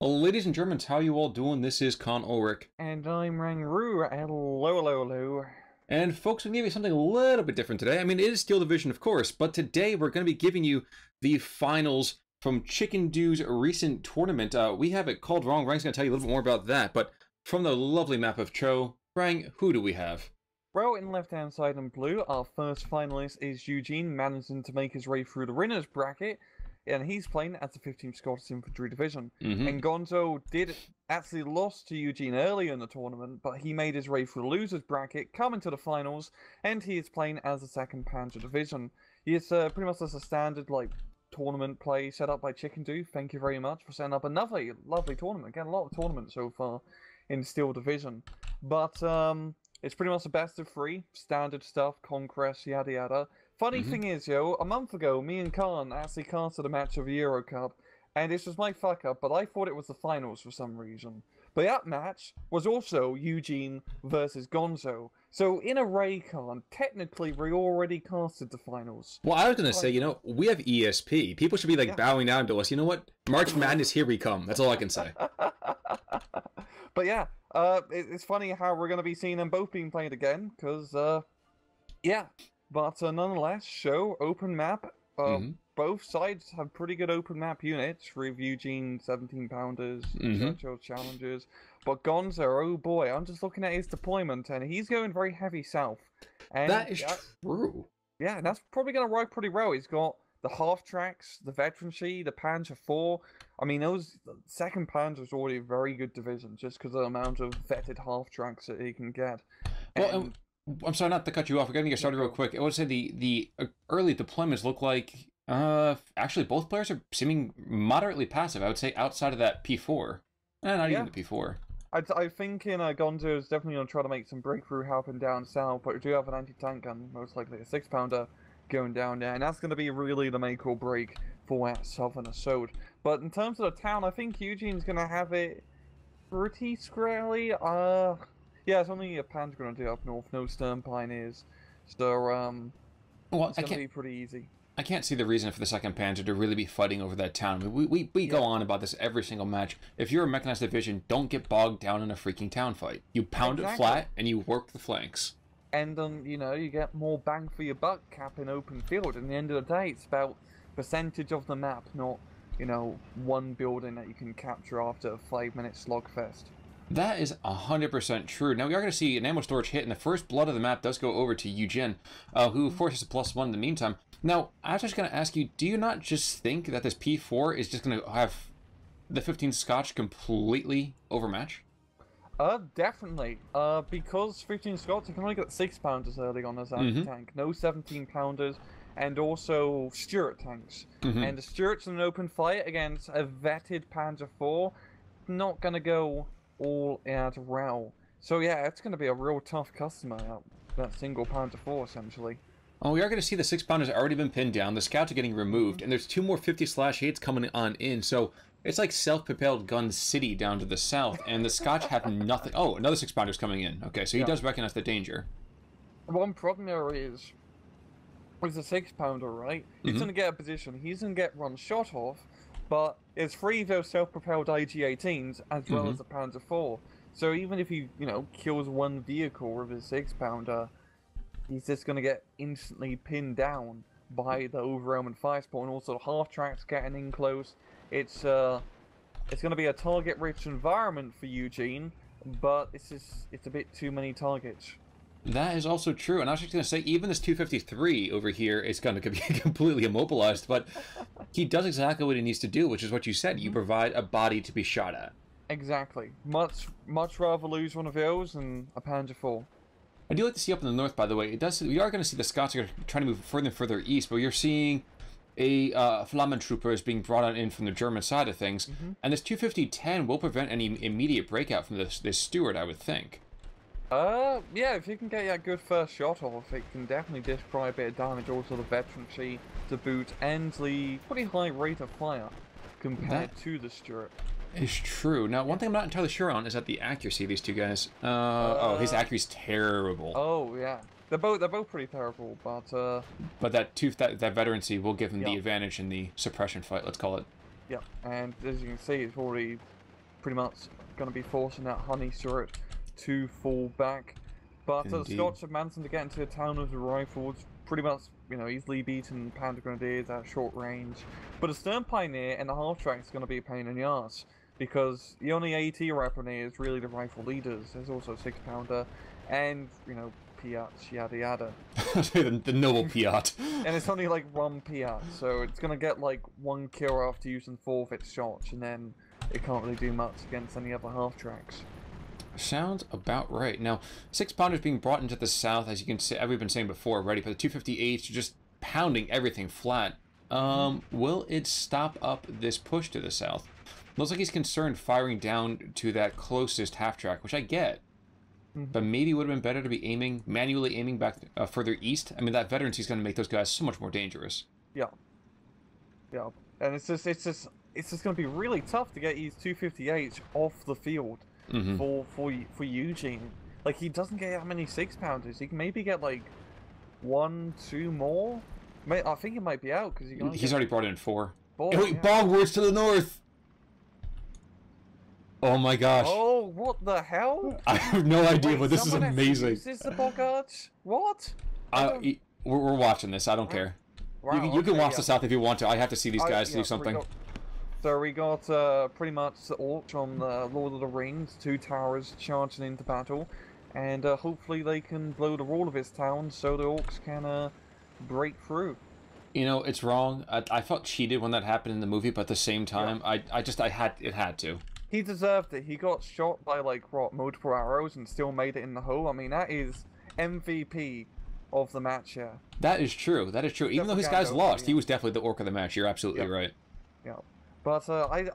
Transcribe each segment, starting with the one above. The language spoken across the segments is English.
Ladies and Germans, how you all doing? This is Con Ulrich. And I'm Rangroo. Hello, hello, hello. And folks, we're going to give you something a little bit different today. I mean, it is Steel Division, of course, but today we're going to be giving you the finals from Chickendew's recent tournament. We have it called wrong. Rang's going to tell you a little bit more about that, but from the lovely map of Cho, Rang, who do we have? Well, in left-hand side in blue, our first finalist is YueJin, managing to make his way through the winners bracket, and he's playing as the 15th Scottish Infantry Division. And Gonzo did actually lost to YueJin earlier in the tournament, but he made his way through the losers bracket, coming to the finals, and he is playing as the 2nd Panzer Division. He is pretty much just a standard tournament play set up by chickendew. Thank you very much for setting up another lovely tournament. Get a lot of tournaments so far in Steel Division, but it's pretty much a best of 3, standard stuff, conquest, yada yada. Funny thing is, a month ago, me and Khan actually casted a match of EuroCup, and this was my fuck up, but I thought it was the finals for some reason. But that match was also YueJin versus Gonzo. So in a way, Khan, technically we already casted the finals. Well, I was going to say, we have ESP. People should be bowing down to us. You know what? March Madness, here we come. That's all I can say. But yeah, it's funny how we're going to be seeing them both being played again, because, yeah. But nonetheless, show, open map, both sides have pretty good open map units, with YueJin 17-pounders, Churchill Challengers, but Gonzo, oh boy, I'm just looking at his deployment, and he's going very heavy south. And that is true. Yeah, that's probably going to work pretty well. He's got the half-tracks, the veterancy, the Panzer IV. I mean, those 2nd Panzer is already a very good division, just because of the amount of vetted half-tracks that he can get. Well, I'm sorry not to cut you off. We're going to get started real quick. I would say the early deployments look like actually both players are seeming moderately passive. I would say outside of that P4. Not even the P4. I think Gonzo is definitely going to try to make some breakthrough helping down south, but we do have an anti-tank gun, most likely a 6-pounder, going down there, and that's going to be really the make or break for that southern assault. But in terms of the town, I think YueJin's going to have it pretty squarely. Yeah, it's only a Panzer Grenadier up north, no Stern Pioneers. So, well, it's going to be pretty easy. I can't see the reason for the 2nd Panzer to really be fighting over that town. I mean, we go on about this every single match. If you're a mechanized division, don't get bogged down in a freaking town fight. You pound it flat, and you work the flanks. And, you get more bang for your buck capping open field. And at the end of the day, it's about percentage of the map, not, one building that you can capture after a 5-minute slogfest. That is 100% true. Now, we are going to see an ammo storage hit, and the first blood of the map does go over to YueJin, who forces a +1 in the meantime. Now, I was just going to ask you, do you not just think that this P4 is just going to have the 15 Scotch completely overmatch? Definitely. Because 15 Scots, you can only get 6-pounders early on as anti-tank. No 17-pounders, and also Stuart tanks. And the Stuarts in an open fight against a vetted Panzer IV, not going to go all out row. So yeah, it's going to be a real tough customer, that single Panzer IV, essentially. Oh, we are going to see the 6-pounders already been pinned down, the scouts are getting removed, and there's 2 more 50/8s coming on in, so it's like self-propelled gun city down to the south, and the Scotch have nothing. Oh, another 6-pounder's coming in. Okay, so he does recognize the danger. One problem there is, with the 6-pounder, right? He's going to get a position, he's going to get run shot off, but it's 3 of those self-propelled IG-18s as well as the Panzer IV. So even if he, kills one vehicle with his 6-pounder, he's just going to get instantly pinned down by the overwhelming fire support, and also the half-tracks getting in close. It's going to be a target-rich environment for YueJin, but it's a bit too many targets. That is also true, and I was just going to say, even this 253 over here is going to be completely immobilized, but he does exactly what he needs to do, which is what you said. You provide a body to be shot at. Exactly. Much rather lose one of those than a Panzer IV. I do like to see up in the north, by the way. We are going to see the Scots are trying to move further and further east, but you're seeing a Flammen trooper is being brought on in from the German side of things, and this 250-10 will prevent any immediate breakout from this Stuart, I would think. Yeah, if you can get that good first shot off, it can definitely destroy a bit of damage. Also, the veterancy to boot and the pretty high rate of fire compared to the Stuart. It's true. Now, one thing I'm not entirely sure on is that the accuracy of these two guys. Oh, his accuracy's terrible. Oh yeah, they're both pretty terrible, but that veterancy will give him the advantage in the suppression fight. Let's call it. Yeah, and as you can see, it's already pretty much going to be forcing that honey turret to fall back. But the Scots have managed to get into the town with the rifles, pretty much, you know, easily beaten Panda Grenadiers at short range. But the Stern Pioneer and the half-track is going to be a pain in the ass, because the only AT weapon is really the rifle leaders. There's also a 6-pounder, and, you know, Piats, yada yada. the noble Piat. And it's only like 1 Piat, so it's going to get like 1 kill after using 4 of its shots, and then it can't really do much against any other half-tracks. Sounds about right. Now, 6-pounders being brought into the south, as you can see, we've been saying before already, but the 258s are just pounding everything flat. Will it stop up this push to the south? Looks like he's concerned firing down to that closest half-track, which I get. But maybe it would have been better to be manually aiming back further east. I mean, that veterancy is going to make those guys so much more dangerous. Yeah. Yeah. And it's just going to be really tough to get these 258s off the field. For YueJin. Like, he doesn't get that many 6-pounders. He can maybe get like 1, 2 more. I think he might be out because he's already brought in 4. Yeah. Bogwards to the north. Oh my gosh. Oh, what the hell? I have no idea, but this is amazing. Is this the Bogarts? What? We're watching this. I don't care. Wow, you can watch this out if you want to. I have to see these guys do something. So we got pretty much the orcs from the Lord of the Rings, 2 towers charging into battle, and hopefully they can blow the wall of this town so the orcs can break through. You know, it's wrong. I felt cheated when that happened in the movie, but at the same time, it had to. He deserved it. He got shot by like multiple arrows and still made it in the hole. I mean, that is MVP of the match here. That is true. That is true. Even though his guys lost, he was definitely the orc of the match. You're absolutely right. Yeah. But I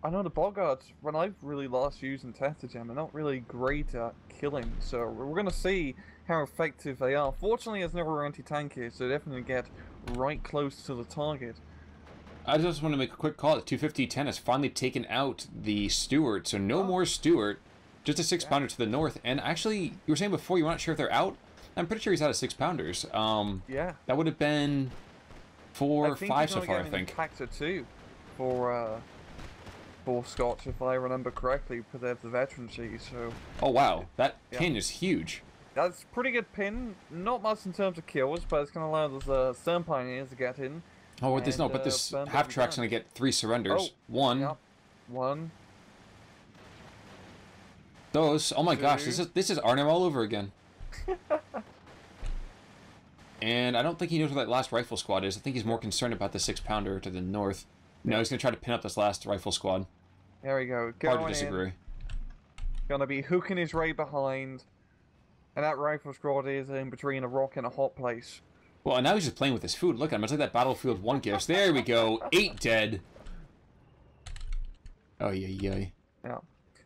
know the Bogarts, when I've really lost using Testagem, they're not really great at killing, so we're going to see how effective they are. Fortunately, there's never anti-tank here, so they're definitely get right close to the target. I just want to make a quick call. The 250-10 has finally taken out the Stuart, so no more Stuart, just a 6-pounder to the north. And actually, you were saying before you weren't sure if they're out. I'm pretty sure he's out of 6-pounders. Yeah. That would have been 4 or 5 so far, I think. Factor 2 for Scotch, if I remember correctly, because they have the veterancy, so... Oh, wow. That pin is huge. That's a pretty good pin. Not much in terms of kills, but it's going to allow those Stern Pioneers to get in. Oh, but this half-track's going to get 3 surrenders. Oh, 1. Yep. 1. Those. Oh my gosh, this is Arnhem all over again. And I don't think he knows where that last rifle squad is. I think he's more concerned about the 6-pounder to the north. No, he's going to try to pin up this last rifle squad. There we go. Hard to disagree. Gonna be hooking his way behind. And that rifle squad is in between a rock and a hot place. Well, and now he's just playing with his food. Look at him. It's like that Battlefield 1 gifts. There we go. 8 dead. Oh, yeah. Yeah.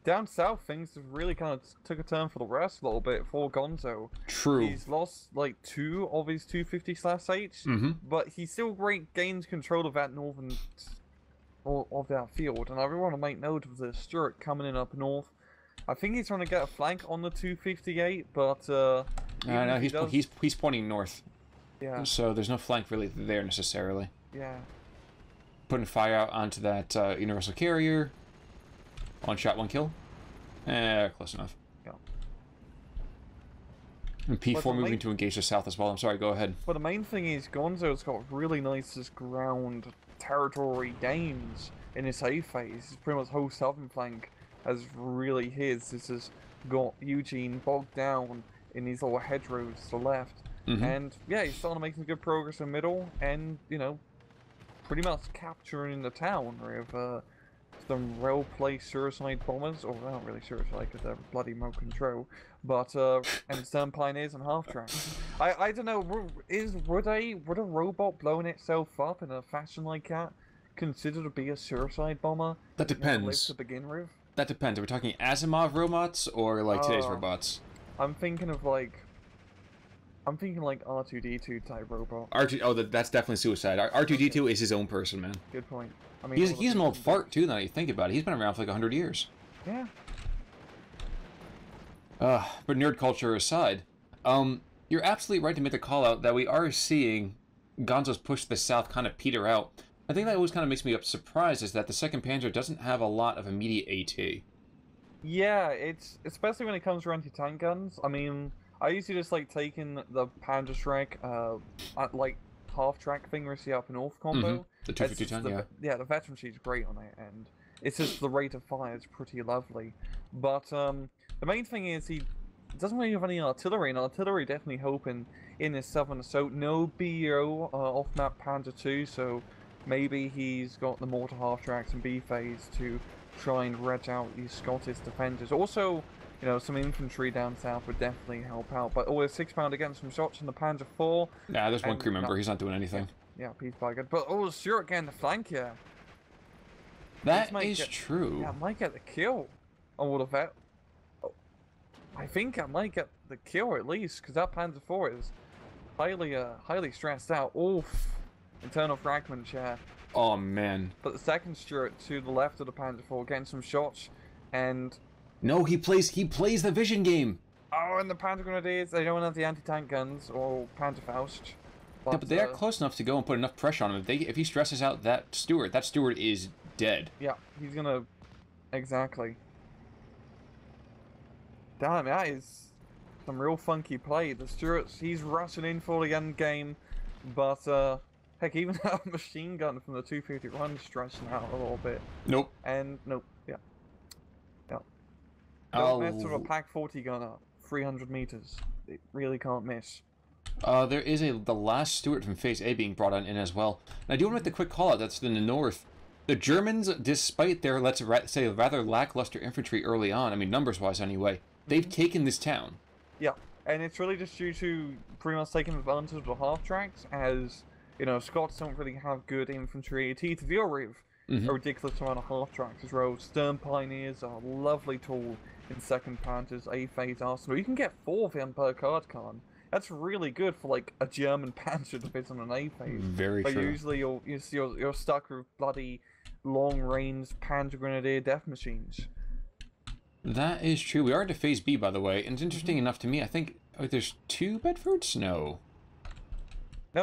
Down south, things really kind of took a turn for the worse a little bit for Gonzo. True. He's lost like 2 of his 250/8, but he still gains control of that northern of that field. And I really want to make note of the Stuart coming in up north. I think he's trying to get a flank on the 258, but no, he's pointing north. Yeah. So there's no flank really there necessarily. Yeah. Putting fire out onto that universal carrier. 1 shot, 1 kill. Close enough. Yeah. And P4 moving to engage the south as well. I'm sorry, go ahead. But the main thing is Gonzo's got really nice ground territory gains in his A phase. His pretty much whole southern flank as really his. This has got YueJin bogged down in these little hedgerows to the left. And yeah, he's starting to make some good progress in the middle, and you know, pretty much capturing the town with some rail-play suicide bombers, or they're not really suicide because they're bloody remote control, but and Stern Pioneers and half-tracks. I don't know, would a robot blowing itself up in a fashion like that considered to be a suicide bomber? That depends. To begin with? That depends. Are we talking Asimov robots or like today's robots? I'm thinking like R2-D2 type robot. That's definitely suicide. R2-D2 is his own person, man. Good point. I mean, he's an old fart too. Now you think about it, he's been around for like 100 years. Yeah. But nerd culture aside, you're absolutely right to make the call out that we are seeing Gonzo's push to the south kind of peter out. I think that always kind of makes me surprised is that the 2nd Panzer doesn't have a lot of immediate AT. Yeah, it's especially when it comes to anti-tank guns. I mean, I usually just like taking the Panzer Shrek, like half-track thing we see up in North combo. The 252 ton, yeah, the veteran sheet's great on it, and it's just the rate of fire is pretty lovely. But the main thing is he doesn't really have any artillery, and artillery definitely helping in his southern assault. No BO off-map Panzer 2, so maybe he's got the mortar half-tracks and B-phase to try and wedge out these Scottish defenders. Also, you know, some infantry down south would definitely help out. But always 6 pound against some shots from the Panzer 4. Nah, there's one crew member. He's not doing anything. Yeah, he's quite good. But oh, Stuart getting the flank here. That is true. Yeah, I might get the kill. I would have. Oh, I think I might get the kill at least, because that Panzer 4 is highly stressed out. Oof. Internal fragment share. Oh man. But the 2nd Stuart to the left of the Panzer 4 getting some shots, and no, he plays the vision game. Oh, and the Panzer Grenadiers, they don't have the anti-tank guns or Panzerfaust. But they are close enough to go and put enough pressure on him. If he stresses out that Stuart is dead. Yeah, he's gonna exactly. Damn, that is some real funky play. The Stuarts, he's rushing in for the end game, but heck, even that machine gun from the 251 stretching out a little bit. Nope. And nope. Yeah. Yeah. Don't mess with a Pak 40 gunner. 300 meters. It really can't miss. There is the last Stuart from Phase A being brought in as well. And I do want to make the quick call out that's in the north. The Germans, despite their, let's say, rather lackluster infantry early on, I mean, numbers-wise anyway, they've taken this town. Yeah, and it's really just due to pretty much taking advantage of the half-tracks, as, you know, Scots don't really have good infantry AT to deal with a ridiculous amount of half-tracks as well. Stern Pioneers are a lovely tool in 2nd Panthers, A-phase arsenal. You can get 4 of them per card con. That's really good for like a German Panzer division on A-phase. Very but true. Usually you're stuck with bloody long-range Panzer Grenadier death machines. That is true. We are into Phase B, by the way, and it's interesting enough to me. I think there's 2 Bedfords. No,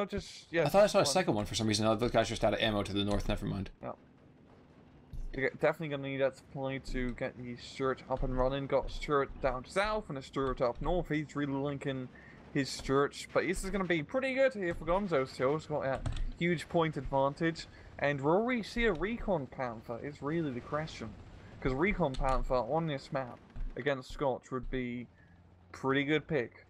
just yeah. I thought I saw a second one for some reason. Those guys just out of ammo to the north. Never mind. Yeah. You're definitely going to need that supply to get the Stuart up and running. Got Stuart down south and a Stuart up north. He's really linking his Stuart, but this is going to be pretty good here for Gonzo still. He's got a huge point advantage. And will we see a Recon Panther is really the question. Because Recon Panther on this map against Scotch would be pretty good pick.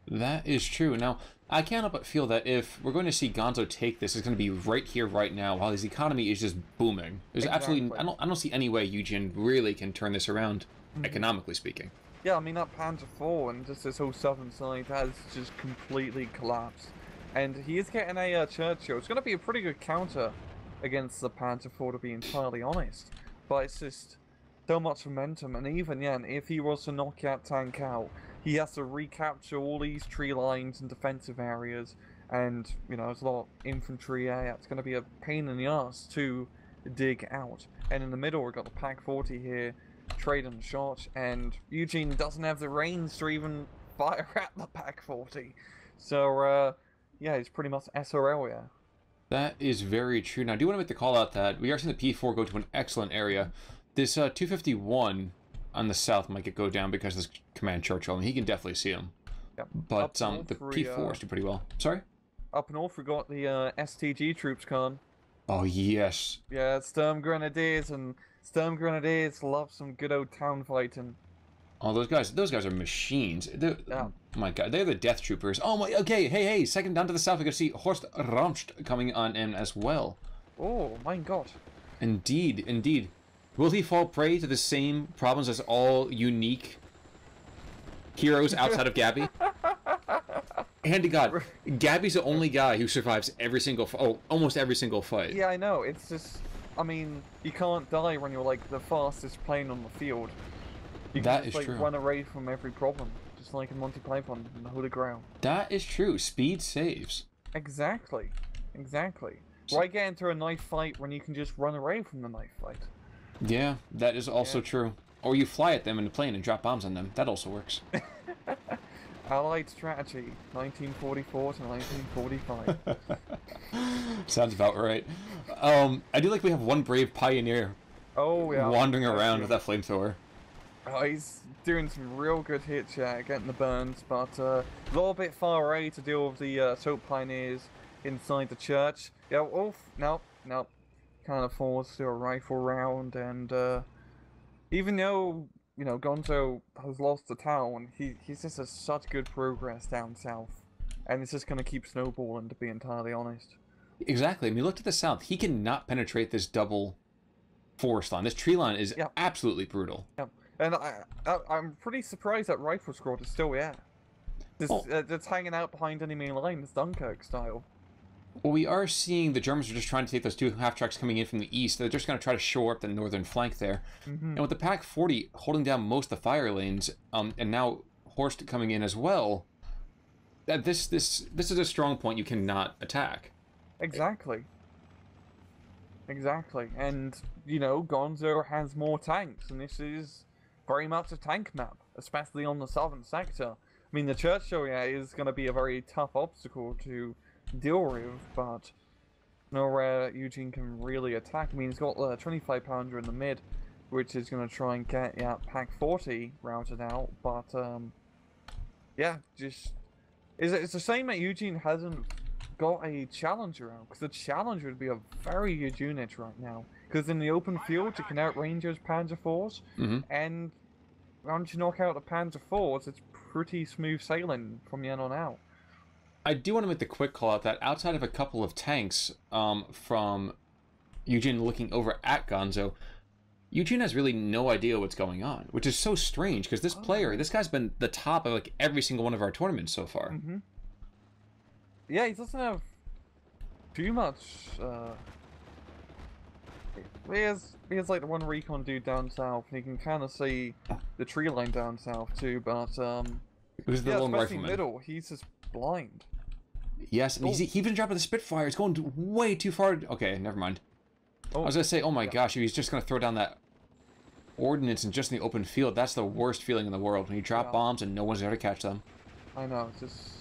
That is true. Now, I can't help but feel that if we're going to see Gonzo take this, it's going to be right here, right now, while his economy is just booming. There's absolutely, I don't see any way YueJin really can turn this around, economically speaking. Yeah, I mean, that Panzer 4 and just this whole southern side has just completely collapsed. And he is getting a Churchill. It's going to be a pretty good counter against the Panzer 4, to be entirely honest. But it's just so much momentum, and even, yeah, if he was to knock that tank out, he has to recapture all these tree lines and defensive areas, and, you know, there's a lot of infantry. Yeah, it's going to be a pain in the ass to dig out. And in the middle, we've got the Pak 40 here, trading shot, and YueJin doesn't have the range to even fire at the Pak 40. So, yeah, he's pretty much SRL, yeah. That is very true. Now, I do want to make the call out that we are seeing the P4 go to an excellent area. This 251 on the south might go down because of this Command Churchill, and he can definitely see him. Yep. But the P4s do pretty well. Sorry? Up north, we got the STG troops, Con. Oh, yes. Yeah, Sturm Grenadiers, and Sturm Grenadiers love some good old town fighting. Oh, those guys are machines. Yeah. Oh my god, they're the Death Troopers. Oh my, okay, hey, second down to the south, we can see Horst Ramst coming on in as well. Oh, my god. Indeed. Will he fall prey to the same problems as all unique heroes outside of Gabby? Hand to God, Gabby's the only guy who survives almost every single fight. Yeah, I know. It's just, I mean, you can't die when you're like the fastest plane on the field. You can just, like, run away from every problem, just like in Monty Python in the Holy Grail. That is true. Speed saves. Exactly. Why get into a knife fight when you can just run away from the knife fight? Yeah, that is also true. Or you fly at them in a plane and drop bombs on them. That also works. Allied strategy, 1944 to 1945. Sounds about right. I do like we have one brave pioneer Oh yeah, wandering around with that flamethrower. Oh, he's doing some real good hits here, getting the burns, but a little bit far away to deal with the soap pioneers inside the church. Yeah, Wolf, nope. Kind of falls to a rifle round, and even though, you know, Gonzo has lost the town, he's just has such good progress down south. And it's just going to keep snowballing, to be entirely honest. Exactly. I mean, look to the south. He cannot penetrate this double forest line. This tree line is absolutely brutal. Yeah. And I'm pretty surprised that Rifle Squad is still there. It's hanging out behind enemy lines, Dunkirk style. Well, we are seeing the Germans are just trying to take those two half-tracks coming in from the east. They're just going to try to shore up the northern flank there. And with the Pack 40 holding down most of the fire lanes, and now Horst coming in as well, that this is a strong point you cannot attack. Exactly. And, you know, Gonzo has more tanks, and this is very much a tank map, especially on the southern sector. I mean, the church area is going to be a very tough obstacle to deal with, but nowhere Eugene can really attack. I mean, he's got the 25 pounder in the mid, which is going to try and get Pack 40 routed out, but yeah, just it's a shame that Eugene hasn't got a challenger out, because the challenger would be a very good unit right now, because in the open field you can outrange those Panzer IVs, and once you knock out the Panzer IVs, it's pretty smooth sailing from the end on out. I do want to make the quick call out that outside of a couple of tanks from Eugene looking over at Gonzo, Eugene has really no idea what's going on, which is so strange because this player, this guy's been the top of like every single one of our tournaments so far. Yeah, he doesn't have too much. He has like the one recon dude down south, and he can kind of see the tree line down south too. But who's the lone especially rifleman? middle, he's just blind. Yes, and he's even dropping the Spitfire. It's going way too far. Okay, never mind. I was gonna say, oh my gosh, if he's just gonna throw down that ordnance in just in the open field, that's the worst feeling in the world when you drop bombs and no one's there to catch them. I know, it's just.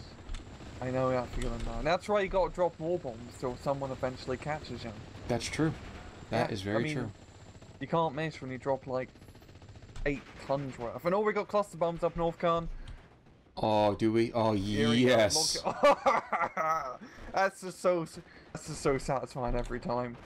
I know that feeling now. And that's why you gotta drop more bombs till someone eventually catches you. That's true. That is very true. You can't miss when you drop like 8 tons worth. And we got cluster bombs up North Khan. Oh, do we? Oh, yes. That's just so satisfying every time.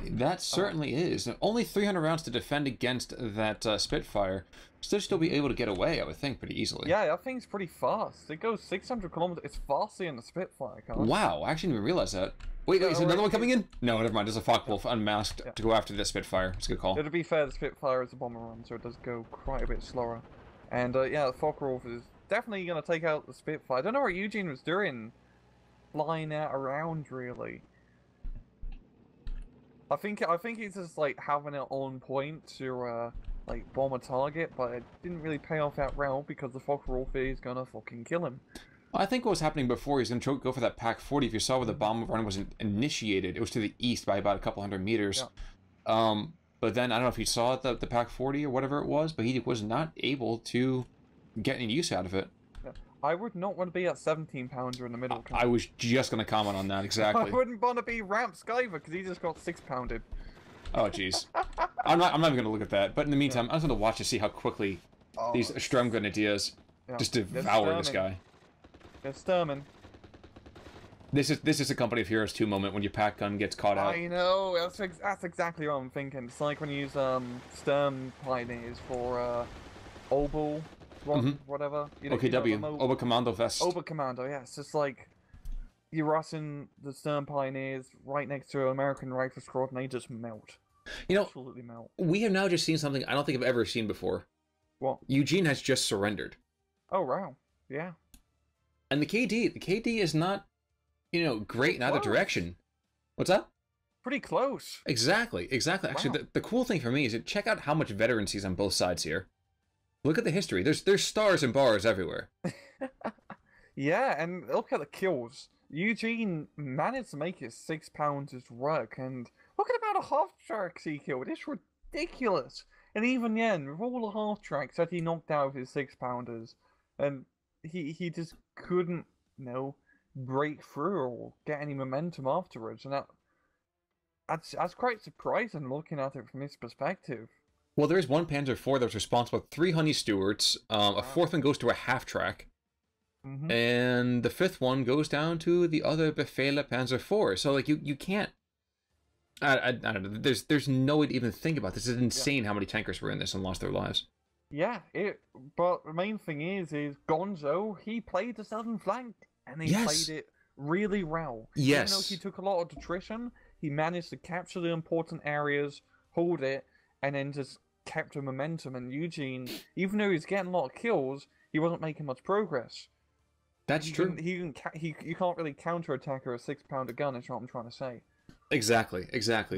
That certainly is. Only 300 rounds to defend against that Spitfire. Still be able to get away, I would think, pretty easily. Yeah, that thing's pretty fast. It goes 600 kilometers. It's faster than the Spitfire, can't it? Wow, I actually didn't even realize that. Wait, is there another one coming in? No, never mind. There's a Focke-Wulf unmasked to go after the Spitfire. It's a good call. To be fair, the Spitfire is a bomber run, so it does go quite a bit slower. And yeah, the Focke-Wulf is definitely going to take out the Spitfire. I don't know what Eugene was doing, flying out around, really. I think he's just like having it on point to like bomb a target, but it didn't really pay off that well because the Focke-Wulf is gonna fucking kill him. I think what was happening before, he's gonna go for that Pack 40. If you saw where the bomb run was initiated, it was to the east by about a couple hundred meters. Yeah. But then I don't know if he saw it, the Pack 40 or whatever it was, but he was not able to get any use out of it. I would not want to be at 17 pounder in the middle. I was just going to comment on that, exactly. I wouldn't want to be Ramp Skyver because he just got 6 pounded. Oh, jeez. I'm not even going to look at that. But in the meantime, I'm just going to watch to see how quickly these Sturm Grenadiers just devour this guy. They're Sturming. This is a Company of Heroes 2 moment when your pack gun gets caught out. I know, that's exactly what I'm thinking. It's like when you use Sturm Pioneers for Obel. Whatever. OKW, Oberkommando West. Oberkommando, yeah. It's just like you're rushing the Stern Pioneers right next to an American Rifle Squad and they just melt. Absolutely melt. We have now just seen something I don't think I've ever seen before. What? Eugene has just surrendered. Oh, wow. Yeah. And the KD is not, great in either direction. What's that? Pretty close. Exactly. Actually, the cool thing for me is to check out how much veterancy is on both sides here. Look at the history. There's stars and bars everywhere. Yeah, and look at the kills. Eugene managed to make his 6 pounders work, and look at about a half tracks he killed. It's ridiculous. And even then, with all the half tracks that he knocked out with his 6 pounders, and he just couldn't, break through or get any momentum afterwards, and that's quite surprising looking at it from his perspective. Well, there is one Panzer IV that was responsible for 3 Honey Stewarts, a Wow. 4th one goes to a half-track, and the 5th one goes down to the other Befehle Panzer IV. So, like, you can't... I don't know. There's no way to even think about this. It's insane how many tankers were in this and lost their lives. Yeah, but the main thing is Gonzo, he played the southern flank, and he played it really well. Yes. Even though he took a lot of attrition, he managed to capture the important areas, hold it, and then just kept the momentum. And YueJin, even though he was getting a lot of kills, he wasn't making much progress. That's true. You can't really counterattack a 6-pounder gun, is what I'm trying to say. Exactly.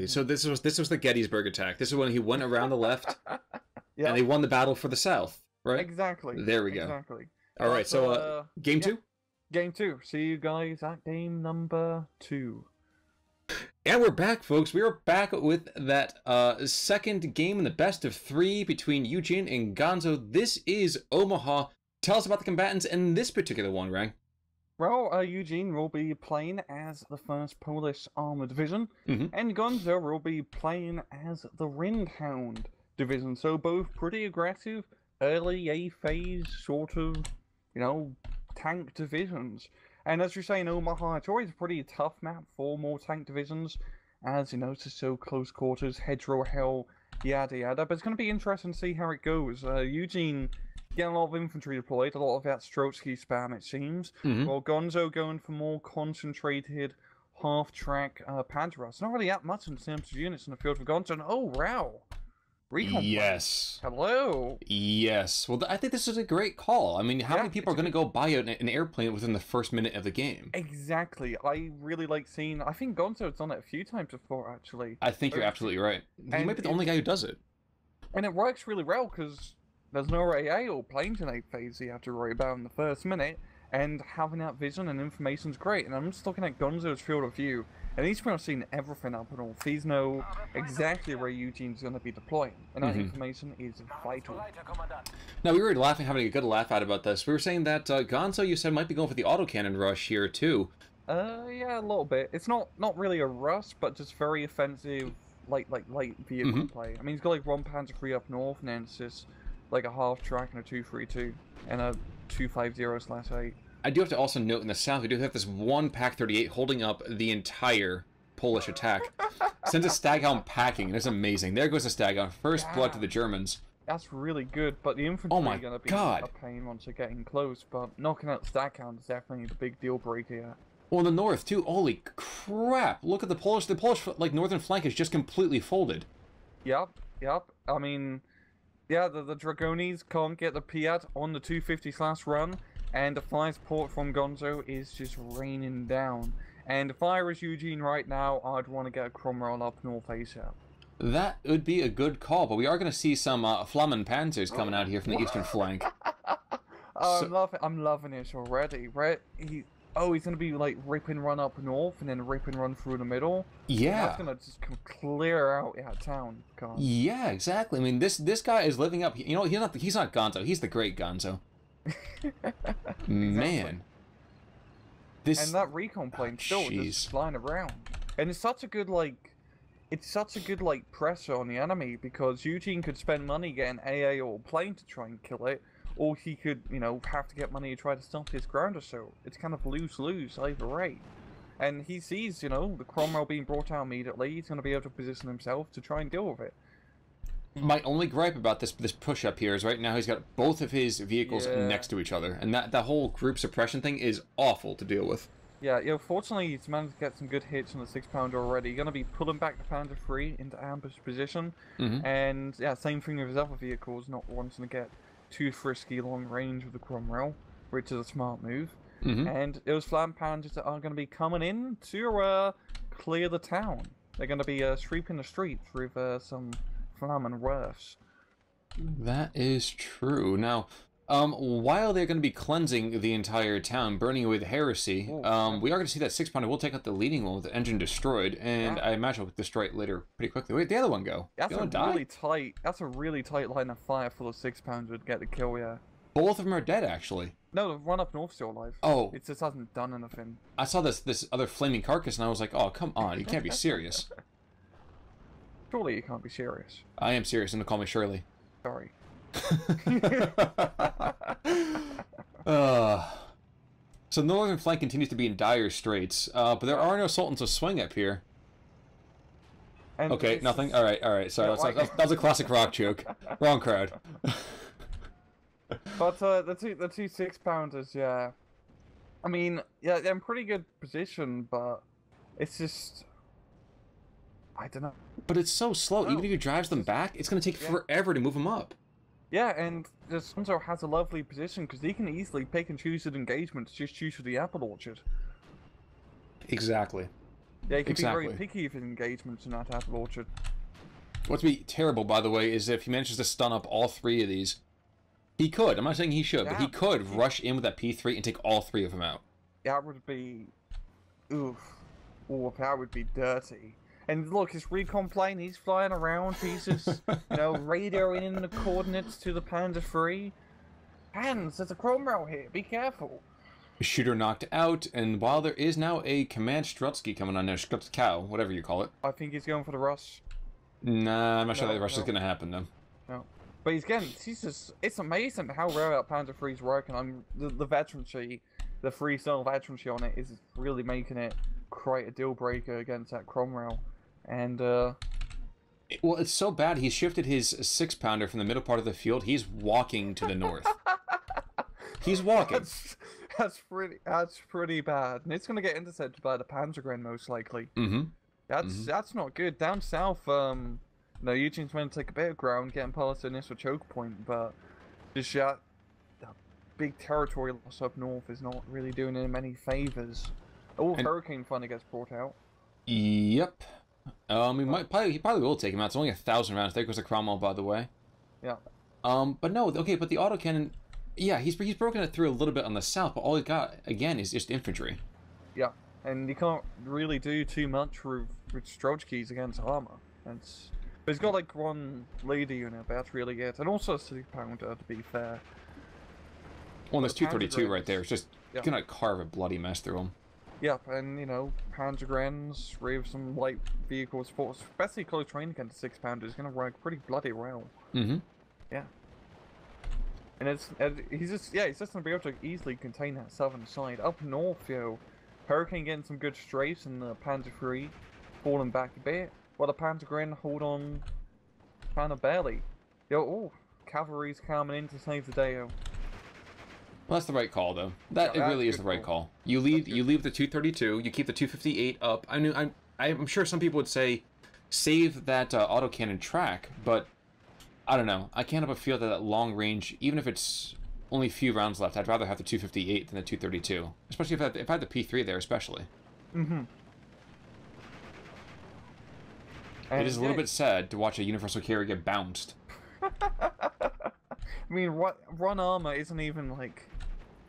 So this was the Gettysburg attack. This is when he went around the left, and they won the battle for the South, right? Exactly. There we go. Exactly. All right, so game 2? Game 2. See you guys at game number 2. And we're back, folks. We are back with that second game in the best of 3 between YueJin and Gonzo. This is Omaha. Tell us about the combatants in this particular one, Rang. Well, YueJin will be playing as the 1st Polish Armored Division, and Gonzo will be playing as the Ringhound Division. So both pretty aggressive, early A phase sort of, tank divisions. And as you're saying, Omaha, it's always a pretty tough map for more tank divisions, as, it's just so close quarters, hedgerow hell, yada yada. But it's going to be interesting to see how it goes. YueJin getting a lot of infantry deployed, a lot of that Strotsky spam, it seems. While Gonzo going for more concentrated half-track Panzer. Not really that much in terms of units in the field for Gonzo. And, oh, wow. Recon Yes. plane. Hello. Yes. Well, I think this is a great call. I mean, how many people are going to go buy an airplane within the first minute of the game? Exactly. I really like seeing... I think Gonzo's done it a few times before, actually. I think you're absolutely right. He might be the only guy who does it. And it works really well, because there's no AA or planes in 8 phase you have to worry about in the first minute, and having that vision and information is great. And I'm just looking at Gonzo's field of view, and he's pretty much seen everything up and all. These know exactly where YueJin's going to be deploying, and that information is vital. Now, we were having a good laugh out about this. We were saying that Gonzo, you said, might be going for the autocannon rush here, too. Yeah, a little bit. It's not really a rush, but just very offensive, light vehicle play. I mean, he's got like 1 Panzer III up north, and then it's just like a half-track and a 232, and a 250/8. I do have to also note in the south, we do have this one Pak-38 holding up the entire Polish attack. Sends a Staghound packing, and it's amazing. There goes the Staghound. First blood to the Germans. That's really good, but the infantry are going to be a pain once they're getting close, but knocking out Staghound is definitely the big deal breaker here. Well, in the north, too. Holy crap. Look at the Polish, like, northern flank is just completely folded. Yep. I mean... Yeah, the Dragonis can't get the Piat on the 250/run, and the fire support from Gonzo is just raining down. And if I was YueJin right now, I'd want to get a Cromwell up north ASAP. That would be a good call, but we are going to see some Flammen Panzers coming out here from the eastern flank. I'm loving it already. Right? He's going to be like rip and run up north and then rip and run through the middle. Yeah. That's going to just clear out town. God. Yeah, exactly. I mean, this guy is living up. He's not Gonzo. He's the great Gonzo. Exactly. Man. And that recon plane still just flying around. And it's such a good pressure on the enemy, because YueJin could spend money getting AA or plane to try and kill it, or he could, have to get money to try to stop his ground assault. It's kind of lose-lose either way. And he sees, the Cromwell being brought out immediately. He's going to be able to position himself to try and deal with it. My only gripe about this push-up here is right now he's got both of his vehicles next to each other. And that whole group suppression thing is awful to deal with. Yeah, fortunately he's managed to get some good hits on the 6-pounder already. You're going to be pulling back the Panzer III into ambush position. And, yeah, same thing with his other vehicles, not wanting to get too frisky long range with the Cromwell, which is a smart move. And those Flam Panzers that are going to be coming in to clear the town. They're going to be sweeping the streets with some Flam and Worths. That is true. Now, while they're going to be cleansing the entire town, burning away the heresy, we are going to see that 6-pounder will take out the leading one with the engine destroyed, and I imagine we'll destroy it later pretty quickly. Where'd the other one go? That's a really tight line of fire for the 6-pounder to get the kill, yeah. Both of them are dead, actually. No, the run up north's still alive. Oh. It just hasn't done anything. I saw this other flaming carcass, and I was like, oh, come on. You can't be serious. Surely you can't be serious. I am serious, and don't call me Shirley. Sorry. So the northern flank continues to be in dire straits, but there are no sultans to swing up here. And Okay, nothing? Alright, sorry, Yeah, that was a classic rock joke. Wrong crowd. But the two 6-pounders, yeah. I mean, yeah, they're in pretty good position, but it's just... I don't know. But it's so slow, even if he drives them back, it's going to take forever to move them up. Yeah, and this Gonzo has a lovely position, because he can easily pick and choose his engagements, just choose for the apple orchard. Exactly. Yeah, he can be very picky of his engagements in that apple orchard. What's be terrible, by the way, is if he manages to stun up all 3 of these. He could, I'm not saying he should, but he could rush in with that P3 and take all 3 of them out. That would be... Oof. Ooh, that would be dirty. And look, his recon plane, he's flying around, he's just, radioing in the coordinates to the Panda 3. Hands, there's a chrome rail here, be careful. Shooter knocked out, and while there is now a Command Strutsky coming on there, Strutskow, whatever you call it. I think he's going for the rush. Nah, I'm not sure that the rush is going to happen, though. No. But it's amazing how rare that Panda 3 is working. The veterancy, the freestyle veterancy on it is really making it quite a deal breaker against that chrome rail. And, well, it's so bad, he's shifted his 6-pounder from the middle part of the field. He's walking to the north. He's walking. That's pretty bad. And it's going to get intercepted by the Panzergren, most likely. Mm-hmm. That's not good. Down south, YueJin's meant to take a bit of ground, getting past the initial choke point, but just the big territory loss up north is not really doing him any favors. Oh, Hurricane finally gets brought out. Yep. He probably will take him out. It's only 1,000 rounds. There goes the Cromwell, by the way. Yeah. But no, okay, but the autocannon, yeah, he's broken it through a little bit on the south, but all he's got, again, is just infantry. Yeah, and you can't really do too much with Strojkis against armor. But he's got like one lady unit, but that's really it. And also a 6-pounder, to be fair. Well, there's 232 right there. It's just gonna carve a bloody mess through him. Yep, and Panzergrens with some light vehicle support, especially close range against 6-pounder, is gonna work pretty bloody well. Mm-hmm. Yeah. And he's just gonna be able to easily contain that southern side. Up north, Hurricane getting some good strafes, and the Panda 3 falling back a bit, while the Panzergren hold on kind of barely. Cavalry's coming in to save the day. Well, that's the right call, though. It really is the right call. You leave the 232. You keep the 258 up. I'm sure some people would say save that autocannon track, but I don't know. I can't help but feel that long range, even if it's only a few rounds left, I'd rather have the 258 than the 232, especially if I had the P3 there, especially. Mm-hmm. It is a little bit sad to watch a universal carrier get bounced. I mean, run armor isn't even like...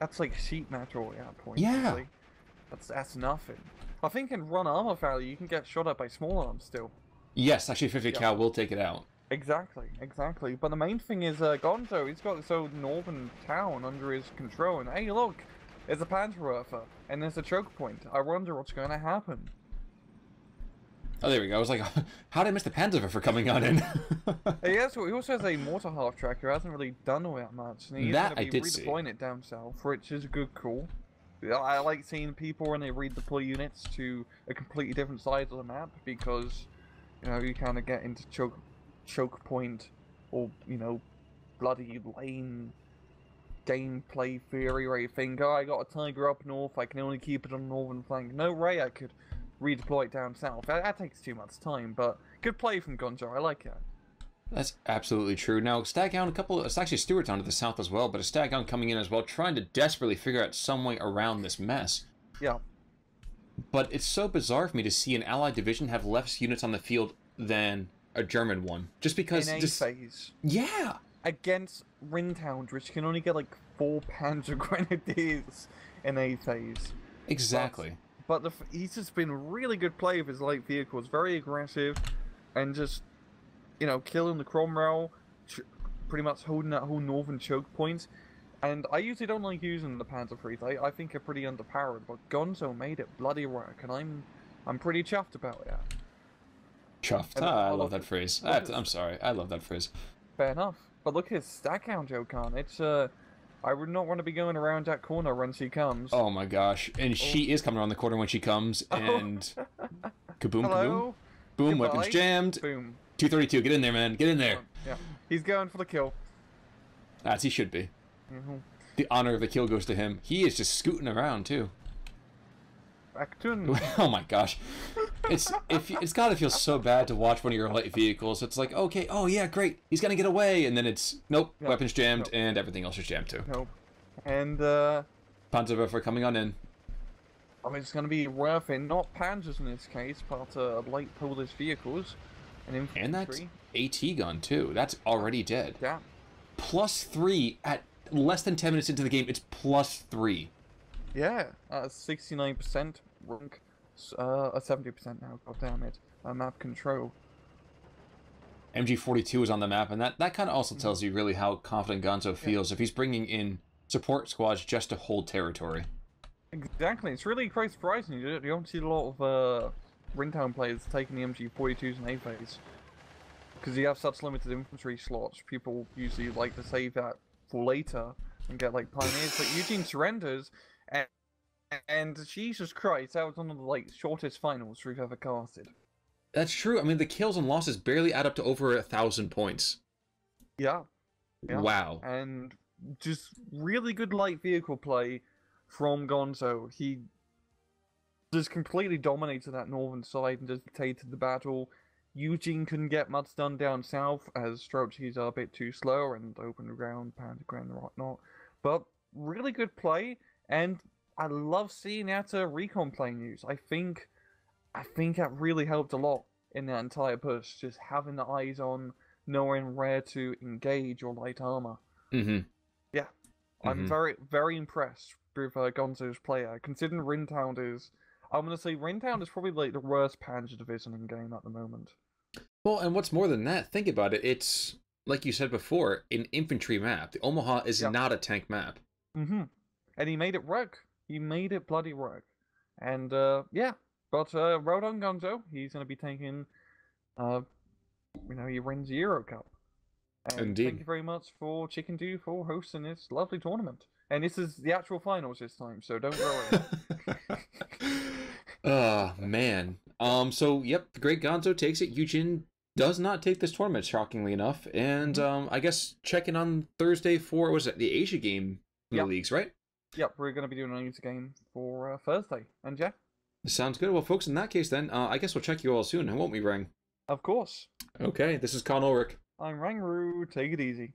That's like sheet metal at that point. Yeah. Really. That's nothing. I think in run armor value, you can get shot at by small arms still. Yes, actually 50 cal will take it out. Exactly. But the main thing is Gonzo, he's got this old northern town under his control, and hey look, there's a Panzerwerfer, and there's a choke point. I wonder what's going to happen. Oh, there we go. I was like, how did I miss the Panzerwerfer coming on in? He also has a mortar half tracker, who hasn't really done all that much, and he's going to be redeploying it down south, which is a good call. I like seeing people when they redeploy units to a completely different side of the map, because, you kind of get into choke point, or, bloody lane gameplay theory where you think, oh, I got a tiger up north, I can only keep it on the northern flank. No way I could redeploy it down south. That takes too much time, but good play from Gonzo, I like it. That's absolutely true. Now, Staghound, it's actually Stewartstown to the south as well, but a Staghound coming in as well, trying to desperately figure out some way around this mess. Yeah. But it's so bizarre for me to see an Allied division have less units on the field than a German one. Just because... In A phase. Yeah! Against Rintown, which can only get like 4 Panzer Grenadiers in A phase. Exactly. But he's just been really good play with his light vehicles, very aggressive, and just, killing the Cromwell, pretty much holding that whole northern choke point. And I usually don't like using the Panzer Freeze. I think they're pretty underpowered, but Gonzo made it bloody work, and I'm pretty chuffed about it. Chuffed. I love that phrase. I'm sorry. I love that phrase. Fair enough. But look at his stat count, Joe Khan. It's I would not want to be going around that corner when she comes. Oh my gosh. And she is coming around the corner when she comes, and kaboom, kaboom. Boom, Goodbye. weapons jammed. Boom. 232, get in there, man. Get in there. Yeah. He's going for the kill. As he should be. The honor of the kill goes to him. He is just scooting around, too. Oh my gosh. It's gotta feel so bad to watch one of your light vehicles. It's like, okay, oh yeah, great. He's gonna get away. And then it's, nope, weapons jammed, and everything else is jammed, too. Nope. And, Panzerwerfer coming on in. I mean, it's gonna be worth it. Not Panzers in this case, but light Polish vehicles. And that's AT gun, too. That's already dead. Yeah. +3 at less than 10 minutes into the game. It's +3. Yeah, 69% rank, 70% now, god damn it, map control. MG42 is on the map, and that kind of also tells you really how confident Gonzo feels if he's bringing in support squads just to hold territory. Exactly, it's really quite surprising. You don't see a lot of Rintown players taking the MG42s and A-phase. Because you have such limited infantry slots, people usually like to save that for later and get like pioneers, but YueJin surrenders. And Jesus Christ, that was one of the shortest finals we've ever casted. That's true. I mean, the kills and losses barely add up to over 1,000 points. Yeah. Wow. And just really good light vehicle play from Gonzo. He just completely dominated that northern side and just dictated the battle. YueJin couldn't get much done down south as Strelchies are a bit too slow and open ground, pounded ground and whatnot. But really good play. And I love seeing that recon plane use. I think that really helped a lot in that entire push. Just having the eyes on, knowing where to engage your light armor. Yeah, I'm very, very impressed with Gonzo's player. Considering Rintown is, I'm gonna say Rintown is probably the worst Panzer division in game at the moment. Well, and what's more than that, think about it. It's like you said before, an infantry map. The Omaha is not a tank map. And he made it work. He made it bloody work. And, yeah. But, well done, Gonzo. He's going to be taking, he wins the EuroCup. And Indeed. Thank you very much for chickendew for hosting this lovely tournament. And this is the actual finals this time, so don't worry. Oh, man. So, yep, the great Gonzo takes it. YueJin does not take this tournament, shockingly enough. And, I guess checking on Thursday for, the Asia game in the leagues, right? Yep, we're going to be doing an Asia game for Thursday. And yeah. Sounds good. Well, folks, in that case then, I guess we'll check you all soon, won't we, Rang? Of course. Okay, this is Con Ulrich. I'm Rangroo. Take it easy.